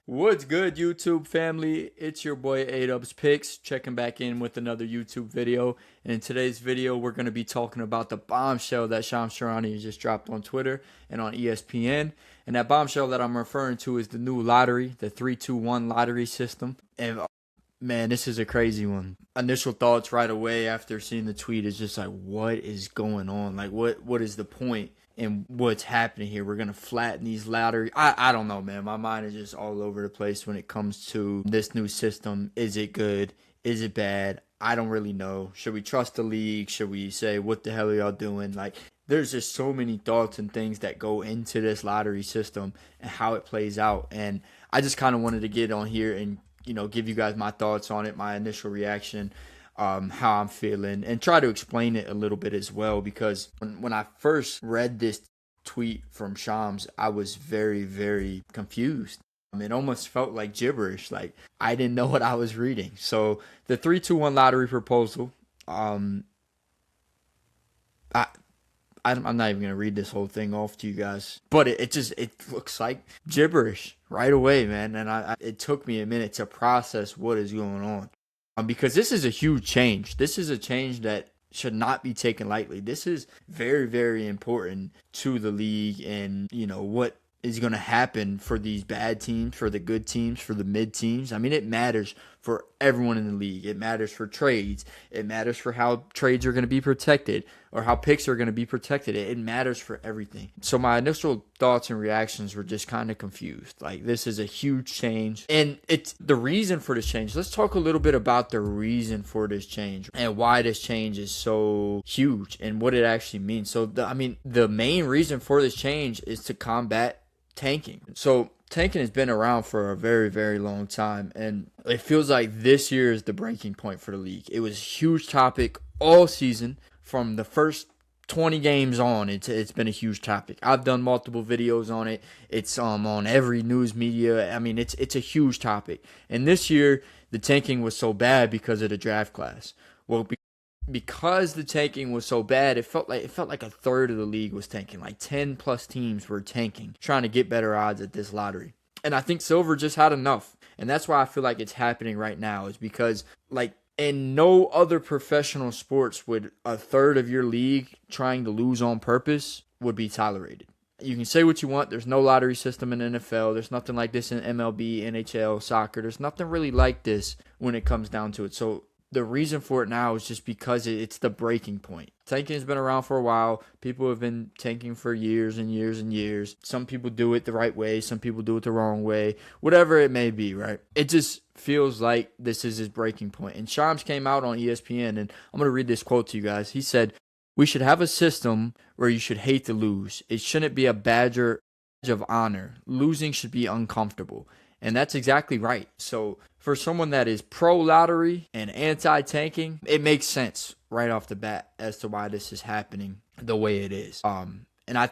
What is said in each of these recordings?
What's good, YouTube family? It's your boy A-Dubs Picks, checking back in with another YouTube video. And in today's video, we're going to be talking about the bombshell that Shams Charania just dropped on Twitter and on ESPN. And that bombshell that I'm referring to is the new lottery, the 3-2-1 lottery system. And man, this is a crazy one. Initial thoughts right away after seeing the tweet is just like, what is going on? Like, what is the point? And what's happening here? We're going to flatten these lottery. I don't know, man. My mind is just all over the place when it comes to this new system. Is it good? Is it bad? I don't really know. Should we trust the league? Should we say, what the hell are y'all doing? Like, there's just so many thoughts and things that go into this lottery system and how it plays out. And I just kind of wanted to get on here and, give you guys my thoughts on it, my initial reaction, how I'm feeling, and try to explain it a little bit as well, because when I first read this tweet from Shams, I was very, very confused. It almost felt like gibberish, like I didn't know what I was reading. So the 3-2-1 lottery proposal, I'm not even gonna read this whole thing off to you guys, but it looks like gibberish right away, man. And it took me a minute to process what is going on. Because this is a huge change. This is a change that should not be taken lightly. This is very, very important to the league and, what is going to happen for these bad teams, for the good teams, for the mid teams. I mean, it matters for everyone in the league. It matters for trades. It matters for how trades are going to be protected or how picks are going to be protected. It matters for everything. So my initial thoughts and reactions were just kind of confused. Like, this is a huge change. And it's the reason for this change. Let's talk a little bit about the reason for this change and why this change is so huge and what it actually means. So, the main reason for this change is to combat tanking. So tanking has been around for a very, very long time, and it feels like this year is the breaking point for the league. It was a huge topic all season. From the first 20 games on, it's been a huge topic. I've done multiple videos on it. It's on every news media. I mean, it's a huge topic. And this year, the tanking was so bad because of the draft class. Well, because the tanking was so bad, it felt like a third of the league was tanking. Like 10 plus teams were tanking, trying to get better odds at this lottery. And I think Silver just had enough. And that's why I feel like it's happening right now, is because, like, in no other professional sports would a third of your league trying to lose on purpose would be tolerated. You can say what you want. There's no lottery system in the NFL. There's nothing like this in MLB, NHL, soccer. There's nothing really like this when it comes down to it. So the reason for it now is just because it's the breaking point. Tanking has been around for a while. People have been tanking for years and years and years. Some people do it the right way. Some people do it the wrong way. Whatever it may be, right? It just feels like this is his breaking point. And Shams came out on ESPN, and I'm going to read this quote to you guys. He said, "We should have a system where you should hate to lose. It shouldn't be a badge of honor. Losing should be uncomfortable." And that's exactly right. So for someone that is pro-lottery and anti-tanking, it makes sense right off the bat as to why this is happening the way it is. And I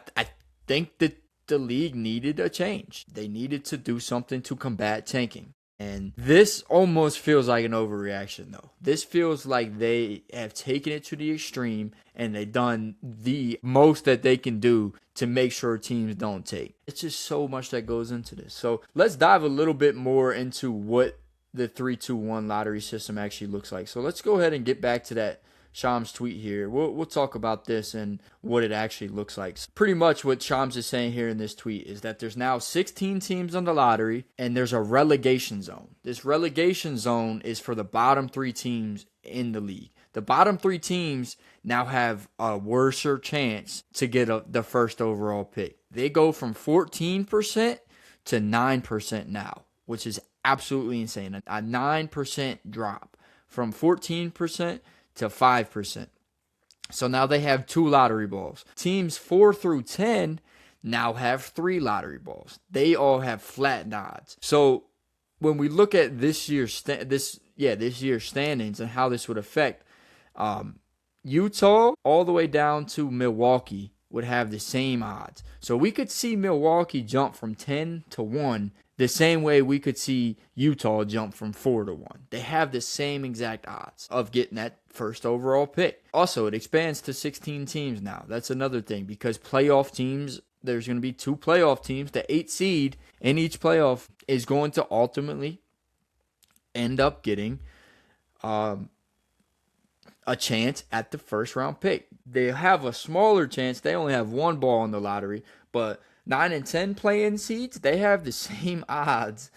think that the league needed a change. They needed to do something to combat tanking. And this almost feels like an overreaction, though. This feels like they have taken it to the extreme and they've done the most that they can do to make sure teams don't take. It's just so much that goes into this. So let's dive a little bit more into what the 3-2-1 lottery system actually looks like. So let's go ahead and get back to that Shams tweet here. We'll talk about this and what it actually looks like. So pretty much what Shams is saying here in this tweet is that there's now 16 teams on the lottery and there's a relegation zone. This relegation zone is for the bottom 3 teams in the league. The bottom 3 teams now have a worser chance to get the first overall pick. They go from 14% to 9% now, which is absolutely insane. A 9% drop from 14% to 5%. So now they have 2 lottery balls. Teams 4 through 10 now have 3 lottery balls. They all have flat odds. So when we look at this year's standings and how this would affect Utah all the way down to Milwaukee would have the same odds. So we could see Milwaukee jump from 10 to 1 the same way we could see Utah jump from 4 to 1. They have the same exact odds of getting that first overall pick. Also, it expands to 16 teams now. That's another thing, because playoff teams, there's going to be 2 playoff teams, the 8 seed in each playoff is going to ultimately end up getting a chance at the first round pick. They have a smaller chance. They only have one ball in the lottery, but 9 and 10 play-in seeds, they have the same odds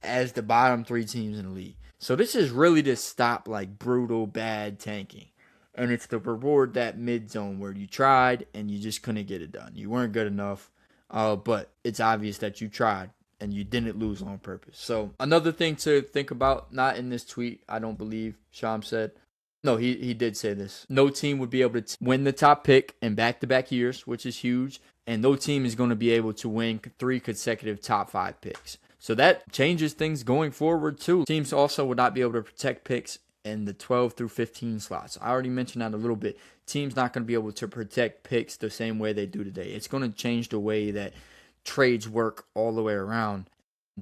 as the bottom 3 teams in the league. So this is really to stop like brutal bad tanking. And it's to reward that mid zone where you tried and you just couldn't get it done. You weren't good enough, but it's obvious that you tried and you didn't lose on purpose. So another thing to think about, not in this tweet, I don't believe Shams said. No, he did say this. No team would be able to win the top pick in back-to-back years, which is huge. And no team is going to be able to win 3 consecutive top 5 picks. So that changes things going forward too. Teams also would not be able to protect picks in the 12 through 15 slots. I already mentioned that a little bit. Teams not going to be able to protect picks the same way they do today. It's going to change the way that trades work all the way around.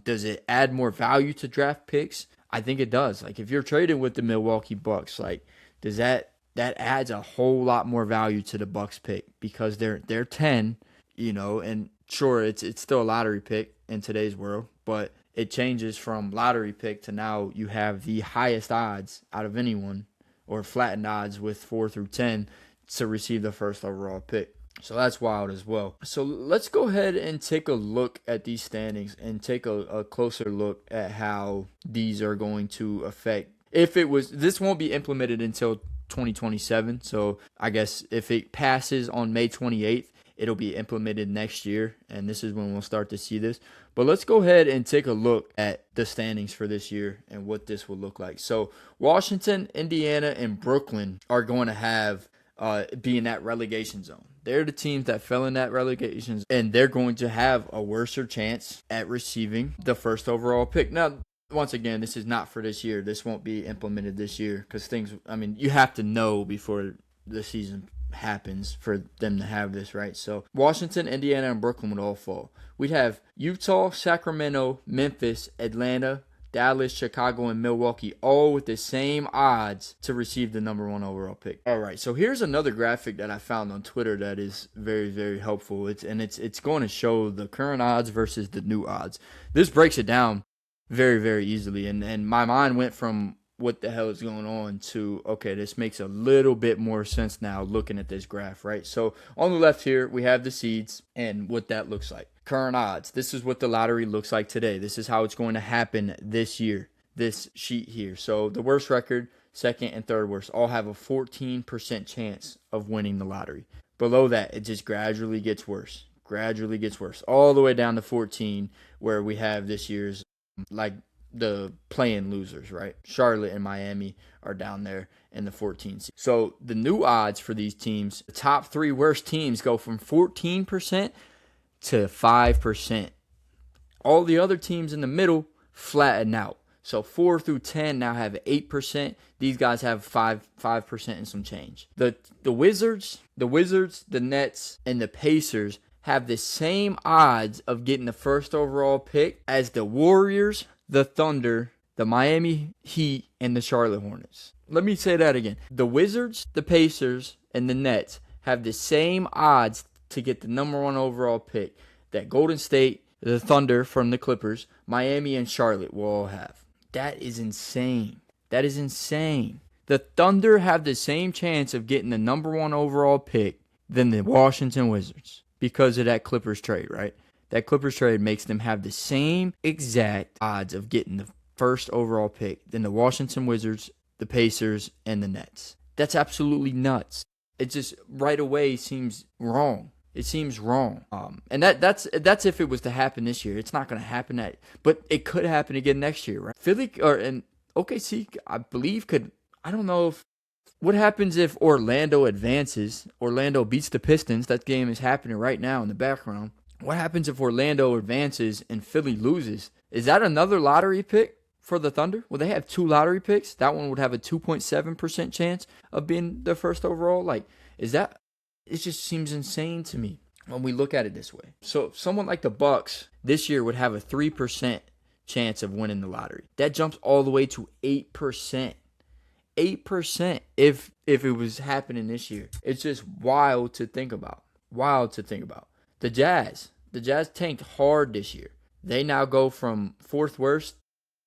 Does it add more value to draft picks? I think it does. Like if you're trading with the Milwaukee Bucks, like does that adds a whole lot more value to the Bucks pick because they're 10, and sure it's still a lottery pick in today's world, but it changes from lottery pick to now you have the highest odds out of anyone, or flattened odds with 4 through 10 to receive the first overall pick. So that's wild as well. So let's go ahead and take a look at these standings and take a closer look at how these are going to affect. This won't be implemented until 2027. So I guess if it passes on May 28th, it'll be implemented next year, and this is when we'll start to see this. But let's go ahead and take a look at the standings for this year and what this will look like. So Washington, Indiana, and Brooklyn are going to have be in that relegation zone. They're the teams that fell in that relegation zone, and they're going to have a worser chance at receiving the first overall pick. Now, once again, this is not for this year. This won't be implemented this year because you have to know before the season happens for them to have this, right? So Washington, Indiana, and Brooklyn would all fall. We'd have Utah, Sacramento, Memphis, Atlanta, Dallas, Chicago, and Milwaukee all with the same odds to receive the number 1 overall pick. All right, so here's another graphic that I found on Twitter that is very, very helpful. It's going to show the current odds versus the new odds. This breaks it down very, very easily, and my mind went from what the hell is going on to, okay, this makes a little bit more sense now looking at this graph, right? So on the left here, we have the seeds and what that looks like. Current odds. This is what the lottery looks like today. This is how it's going to happen this year, this sheet here. So the worst record, second and third worst, all have a 14% chance of winning the lottery. Below that, it just gradually gets worse, all the way down to 14, where we have this year's, like, the play-in losers, right? Charlotte and Miami are down there in the 14 seed. So the new odds for these teams, the top 3 worst teams go from 14% to 5%. All the other teams in the middle flatten out. So 4 through 10 now have 8%. These guys have 5% and some change. The Wizards, the Nets, and the Pacers have the same odds of getting the first overall pick as the Warriors, the Thunder, the Miami Heat, and the Charlotte Hornets. Let me say that again. The Wizards, the Pacers, and the Nets have the same odds to get the number 1 overall pick that Golden State, the Thunder from the Clippers, Miami, and Charlotte will all have. That is insane. The Thunder have the same chance of getting the number 1 overall pick than the Washington Wizards because of that Clippers trade, right? That Clippers trade makes them have the same exact odds of getting the first overall pick than the Washington Wizards, the Pacers, and the Nets. That's absolutely nuts. It just right away seems wrong. It seems wrong. And that's if it was to happen this year. It's not going to happen but it could happen again next year, right? And OKC, I believe I don't know if. What happens if Orlando advances? Orlando beats the Pistons. That game is happening right now in the background. What happens if Orlando advances and Philly loses? Is that another lottery pick for the Thunder? Well, they have 2 lottery picks. That one would have a 2.7% chance of being the first overall. It just seems insane to me when we look at it this way. So someone like the Bucks this year would have a 3% chance of winning the lottery. That jumps all the way to 8%. 8% if it was happening this year. It's just wild to think about. The Jazz tanked hard this year. They now go from fourth worst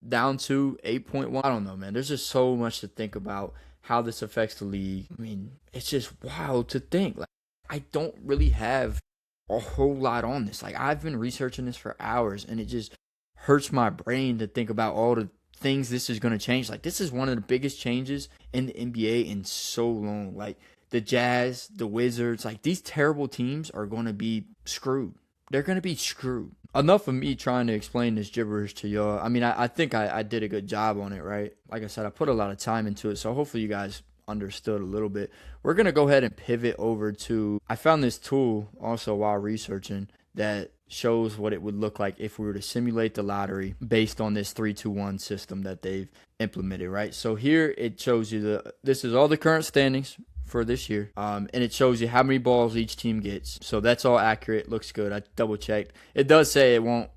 down to 8.1. I don't know, man. There's just so much to think about how this affects the league. I mean, it's just wild to think. Like, I don't really have a whole lot on this. Like, I've been researching this for hours, and it just hurts my brain to think about all the things this is going to change. Like, this is one of the biggest changes in the NBA in so long. Like, the Jazz, the Wizards, like, these terrible teams are going to be screwed. They're going to be screwed. Enough of me trying to explain this gibberish to y'all. I mean, I think I did a good job on it, right? Like I said, I put a lot of time into it, so hopefully you guys understood a little bit. We're going to go ahead and pivot over to, I found this tool also while researching that shows what it would look like if we were to simulate the lottery based on this 3-2-1 system that they've implemented, right? So here it shows you this is all the current standings for this year, and it shows you how many balls each team gets. So that's all accurate. Looks good. I double checked. It does say it won't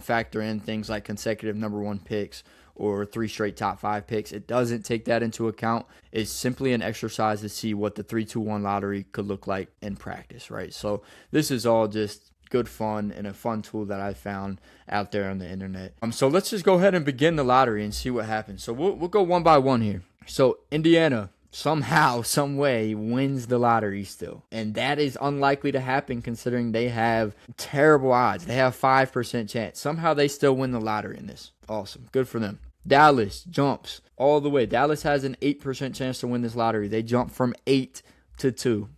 factor in things like consecutive number 1 picks or 3 straight top 5 picks. It doesn't take that into account. It's simply an exercise to see what the 3-2-1 lottery could look like in practice, right? So this is all just good fun and a fun tool that I found out there on the internet. So let's just go ahead and begin the lottery and see what happens. So we'll go one by one here. So Indiana somehow, some way wins the lottery still. And that is unlikely to happen considering they have terrible odds. They have 5% chance. Somehow they still win the lottery in this. Awesome. Good for them. Dallas jumps all the way. Dallas has an 8% chance to win this lottery. They jump from 8 to 2.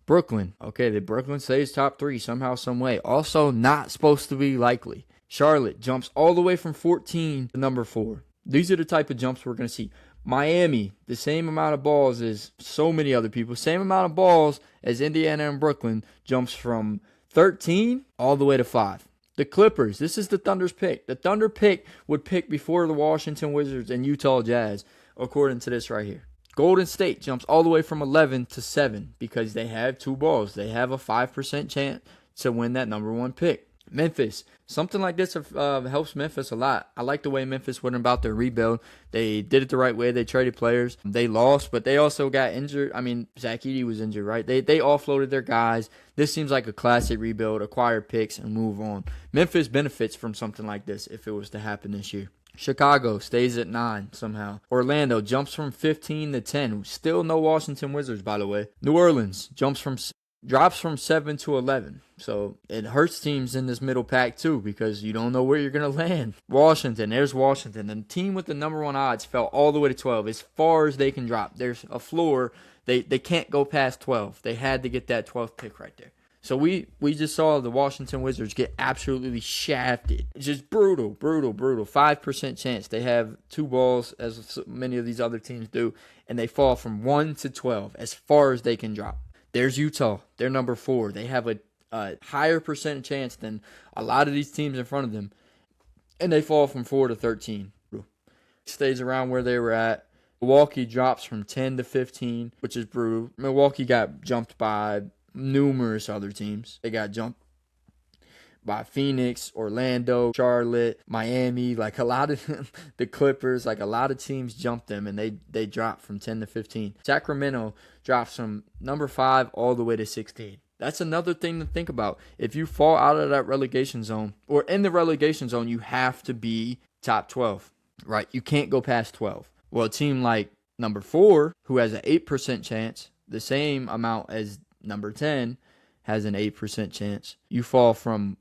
Brooklyn. Okay, the Brooklyn stays top 3 somehow, some way. Also not supposed to be likely. Charlotte jumps all the way from 14 to number 4. These are the type of jumps we're going to see. Miami, the same amount of balls as so many other people, same amount of balls as Indiana and Brooklyn, jumps from 13 all the way to 5. The Clippers, this is the Thunder's pick. The Thunder pick would pick before the Washington Wizards and Utah Jazz, according to this right here. Golden State jumps all the way from 11 to 7 because they have 2 balls. They have a 5% chance to win that number 1 pick. Memphis, something like this helps Memphis a lot. I like the way Memphis went about their rebuild. They did it the right way. They traded players. They lost, but they also got injured. I mean, Zach Edey was injured, right? They offloaded their guys. This seems like a classic rebuild, acquire picks, and move on. Memphis benefits from something like this if it was to happen this year. Chicago stays at 9 somehow. Orlando jumps from 15 to 10. Still no Washington Wizards, by the way. New Orleans drops from 7 to 11. So it hurts teams in this middle pack too because you don't know where you're going to land. Washington, there's Washington. The team with the number 1 odds fell all the way to 12 as far as they can drop. There's a floor. They can't go past 12. They had to get that 12th pick right there. So we just saw the Washington Wizards get absolutely shafted. It's just brutal. 5% chance. They have 2 balls as many of these other teams do, and they fall from 1 to 12 as far as they can drop. There's Utah. They're number 4. They have a higher percent chance than a lot of these teams in front of them, and they fall from 4 to 13. Stays around where they were at. Milwaukee drops from 10 to 15, which is brutal. Milwaukee got jumped by numerous other teams. They got jumped by Phoenix, Orlando, Charlotte, Miami, like a lot of the Clippers, like a lot of teams jumped them and they dropped from 10 to 15. Sacramento drops from number 5 all the way to 16. That's another thing to think about. If you fall out of that relegation zone or in the relegation zone, you have to be top 12, right? You can't go past 12. Well, a team like number 4, who has an 8% chance, the same amount as number 10 has an 8% chance. You fall from,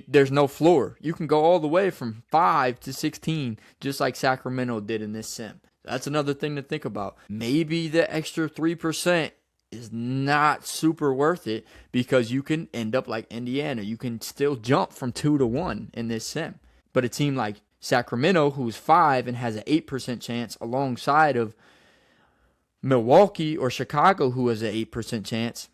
there's no floor. You can go all the way from 5 to 16, just like Sacramento did in this sim. That's another thing to think about. Maybe the extra 3% is not super worth it because you can end up like Indiana. You can still jump from 2 to 1 in this sim. But a team like Sacramento, who's 5 and has an 8% chance alongside of Milwaukee or Chicago, who has an 8% chance,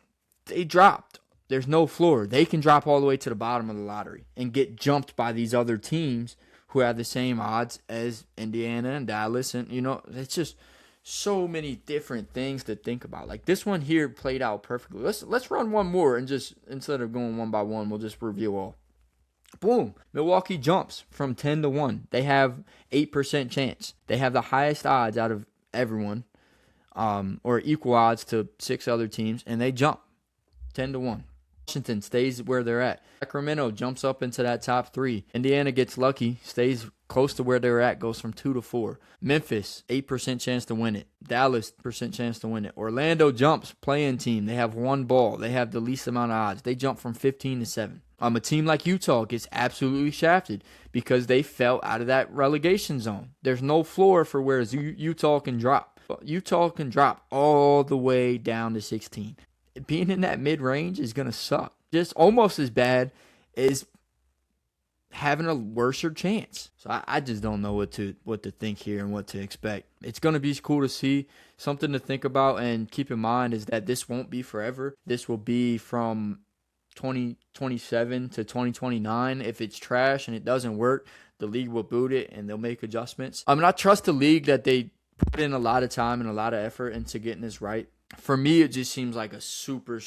they dropped. There's no floor. They can drop all the way to the bottom of the lottery and get jumped by these other teams who have the same odds as Indiana and Dallas. And, it's just so many different things to think about. Like this one here played out perfectly. Let's run one more and just, instead of going one by one, we'll just review all. Boom. Milwaukee jumps from 10 to 1. They have 8% chance. They have the highest odds out of everyone, or equal odds to 6 other teams, and they jump 10 to 1. Washington stays where they're at. Sacramento jumps up into that top 3. Indiana gets lucky, stays close to where they're at, goes from 2 to 4. Memphis, 8% chance to win it. Dallas, percent chance to win it. Orlando jumps, play-in team. They have 1 ball. They have the least amount of odds. They jump from 15 to 7. A team like Utah gets absolutely shafted because they fell out of that relegation zone. There's no floor for where Utah can drop. Utah can drop all the way down to 16. Being in that mid-range is going to suck. Just almost as bad as having a worser chance. So I just don't know what to think here and what to expect. It's going to be cool to see. Something to think about and keep in mind is that this won't be forever. This will be from 2027 to 2029. If it's trash and it doesn't work, the league will boot it and they'll make adjustments. I mean, I trust the league that they put in a lot of time and a lot of effort into getting this right. For me, it just seems like a super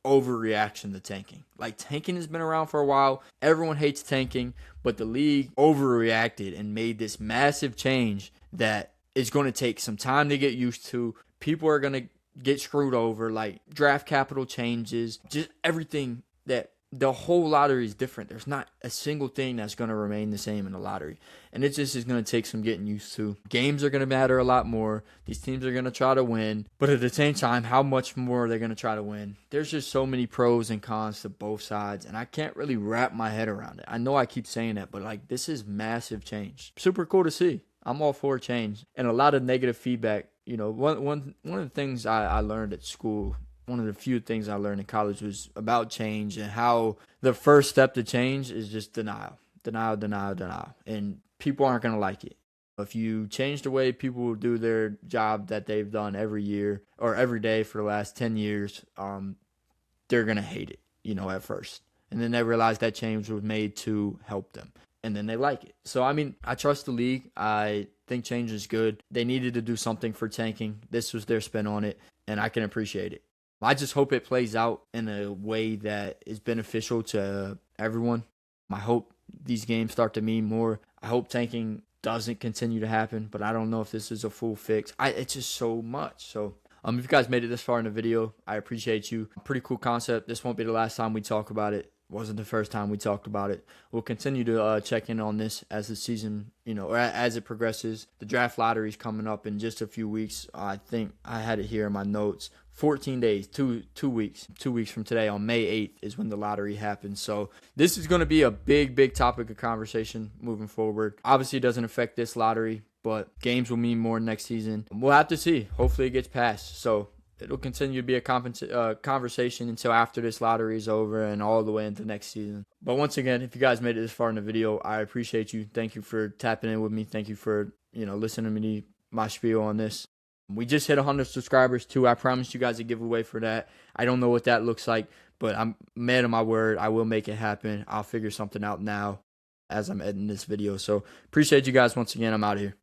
overreaction to tanking. Like, tanking has been around for a while. Everyone hates tanking, but the league overreacted and made this massive change that is going to take some time to get used to. People are going to get screwed over, like draft capital changes, just everything. That the whole lottery is different. There's not a single thing that's going to remain the same in the lottery. And it just is going to take some getting used to. Games are going to matter a lot more. These teams are going to try to win. But at the same time, how much more are they going to try to win? There's just so many pros and cons to both sides. And I can't really wrap my head around it. I know I keep saying that, but like, this is massive change. Super cool to see. I'm all for change. And a lot of negative feedback. You know, one of the things I learned at school, one of the few things I learned in college was about change and how the first step to change is just denial. And people aren't going to like it. If you change the way people will do their job that they've done every year or every day for the last 10 years, they're going to hate it, you know, at first. And then they realize that change was made to help them. And then they like it. So, I mean, I trust the league. I think change is good. They needed to do something for tanking. This was their spin on it, and I can appreciate it. I just hope it plays out in a way that is beneficial to everyone. I hope these games start to mean more. I hope tanking doesn't continue to happen, but I don't know if this is a full fix. It's just so much. So, if you guys made it this far in the video, I appreciate you. Pretty cool concept. This won't be the last time we talk about it. Wasn't the first time we talked about it. We'll continue to check in on this as the season, you know, or as it progresses. The draft lottery is coming up in just a few weeks. I think I had it here in my notes. 14 days, 2 weeks. 2 weeks from today on May 8th is when the lottery happens. So this is going to be a big topic of conversation moving forward. Obviously, it doesn't affect this lottery, but games will mean more next season. We'll have to see. Hopefully it gets passed. So it'll continue to be a conversation until after this lottery is over and all the way into next season. But once again, if you guys made it this far in the video, I appreciate you. Thank you for tapping in with me. Thank you for, you know, listening to me, my spiel on this. We just hit 100 subscribers too. I promised you guys a giveaway for that. I don't know what that looks like, but I'm man of my word. I will make it happen. I'll figure something out now as I'm editing this video. So appreciate you guys once again. I'm out of here.